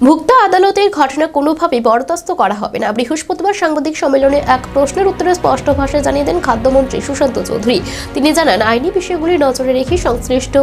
ভোক্তা আদালতের ঘটনা কোনোভাবেই বরদাস্ত করা হবে না। বৃহস্পতিবার সাংবাদিক সম্মেলনে এক প্রশ্নের উত্তরে স্পষ্ট ভাষায় জানিয়ে দেন খাদ্যমন্ত্রী সুশান্ত চৌধুরী। তিনি জানান, আইনি বিষয়গুলি নজরে রেখে সংশ্লিষ্ট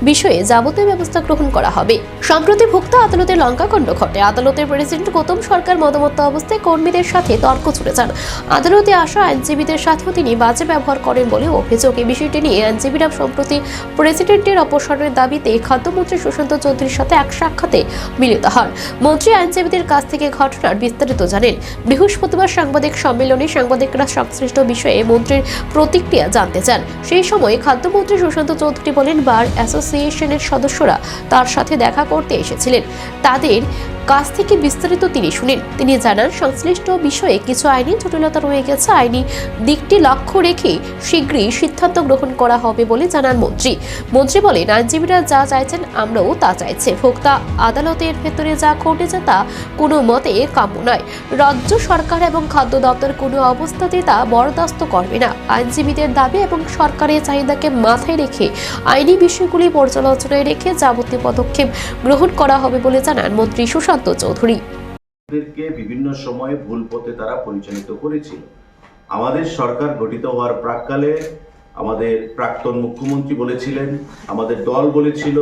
বিষয়ে যাবতীয় ব্যবস্থা গ্রহণ করা হবে। সম্প্রতি ভোক্তা আদালতে লঙ্কাকাণ্ড ঘটে। আদালতের প্রেসিডেন্ট গৌতম সরকার মদমত্ত অবস্থায় কর্মীদের সাথে তর্ক ছুড়ে যান। আদালতে আসা আইনজীবীদের সাথেও তিনি বাজে ব্যবহার করেন বলে অভিযোগ। এই বিষয়টি নিয়ে আইনজীবীরা সম্প্রতি প্রেসিডেন্টের অপসারণের দাবিতে খাদ্যমন্ত্রী সুশান্ত চৌধুরীর সাথে এক সাক্ষাতে মিলিত হন। মন্ত্রী আইনজীবীদের কাছ থেকে ঘটনার বিস্তারিত জানেন। বৃহস্পতিবার সাংবাদিক সম্মেলনে সাংবাদিকরা সংশ্লিষ্ট বিষয়ে মন্ত্রীর প্রতিক্রিয়া জানতে চান। সেই সময় খাদ্যমন্ত্রী সুশান্ত চৌধুরী বলেন, বার অ্যাসোসিয়েশনের সদস্যরা তার সাথে দেখা করতে এসেছিলেন। তাদের কাছ থেকে বিস্তারিত তিনি শুনেন। তিনি জানান, সংশ্লিষ্ট বিষয়ে কিছু আইনি জটিলতা রয়ে গেছে। আইনি দিকটি লক্ষ্য রেখে শীঘ্রই সিদ্ধান্ত গ্রহণ করা হবে বলে জানান মন্ত্রী। মন্ত্রী বলেন, আইনজীবীরা যা চাইছেন আমরাও তা চাইছে। ভোক্তা আদালতের ভেতরে যা ঘটেছে তা কোনো মতে কাম্য নয়। রাজ্য সরকার এবং খাদ্য দপ্তর কোনো অবস্থাতে তা বরদাস্ত করবে না। আইনজীবীদের দাবি এবং সরকারের চাহিদাকে মাথায় রেখে আইনি বিষয়গুলি পর্যালোচনায় রেখে যাবতীয় পদক্ষেপ গ্রহণ করা হবে বলে জানান মন্ত্রী সুশান্ত চৌধুরী। বিভিন্ন সময়ে ভুল পথে তারা পরিচালিত করেছিল। আমাদের সরকার গঠিত হওয়ার প্রাককালে আমাদের প্রাক্তন মুখ্যমন্ত্রী বলেছিলেন, আমাদের দল বলেছিল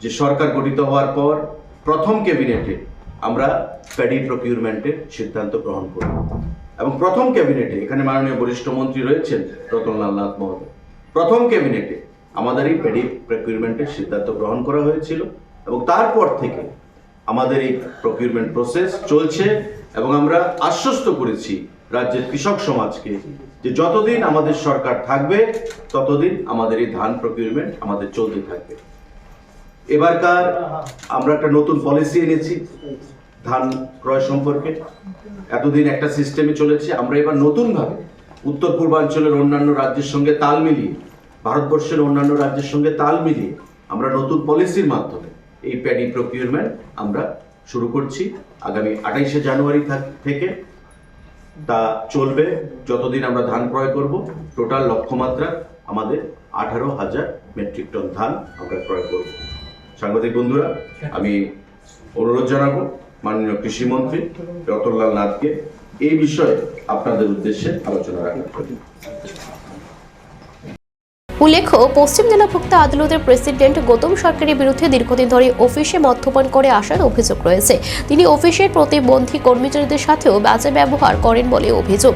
যে সরকার গঠিত হওয়ার পর প্রথম ক্যাবিনেটে আমরা প্যাডি প্রকিউরমেন্টের সিদ্ধান্ত গ্রহণ করব এবং প্রথম ক্যাবিনেটে এখানে মাননীয় বরিষ্ঠ মন্ত্রী রয়েছেন রতনলাল নাথ মহোদয়। প্রথম ক্যাবিনেটে আমাদের এই প্যাডি প্রকিউরমেন্টের সিদ্ধান্ত গ্রহণ করা হয়েছিল এবং তারপর থেকে আমাদের এই প্রকিউরমেন্ট প্রসেস চলছে এবং আমরা আশ্বস্ত করেছি রাজ্যের কৃষক সমাজকে যে যতদিন আমাদের সরকার থাকবে ততদিন আমাদের এই ধান প্রকিউরমেন্ট আমাদের চলতে থাকবে। এবারকার আমরা একটা নতুন পলিসি এনেছি ধান ক্রয় সম্পর্কে। এতদিন একটা সিস্টেমে চলেছে, আমরা এবার নতুনভাবে উত্তর পূর্বাঞ্চলের অন্যান্য রাজ্যের সঙ্গে তাল মিলিয়ে, ভারতবর্ষের অন্যান্য রাজ্যের সঙ্গে তাল মিলিয়ে আমরা নতুন পলিসির মাধ্যমে এই প্যাডি প্রকিউরমেন্ট আমরা শুরু করছি আগামী 28শে জানুয়ারি থেকে। তা চলবে যতদিন আমরা ধান ক্রয় করব। টোটাল লক্ষ্যমাত্রা আমাদের 18,000 মেট্রিক টন ধান আমরা ক্রয় করব। সাংবাদিক বন্ধুরা, আমি অনুরোধ জানাবো মাননীয় কৃষিমন্ত্রী রতনলাল নাথকে এই বিষয়ে আপনাদের উদ্দেশ্যে আলোচনা রাখার জন্য। উল্লেখ্য, পশ্চিম জেলা ভোক্তা আদালতের প্রেসিডেন্ট গৌতম সরকারের বিরুদ্ধে দীর্ঘদিন ধরে অফিসে মদ্যপান করে আসার অভিযোগ রয়েছে। তিনি অফিসের প্রতিবন্ধী কর্মচারীদের সাথেও বাজে ব্যবহার করেন বলে অভিযোগ।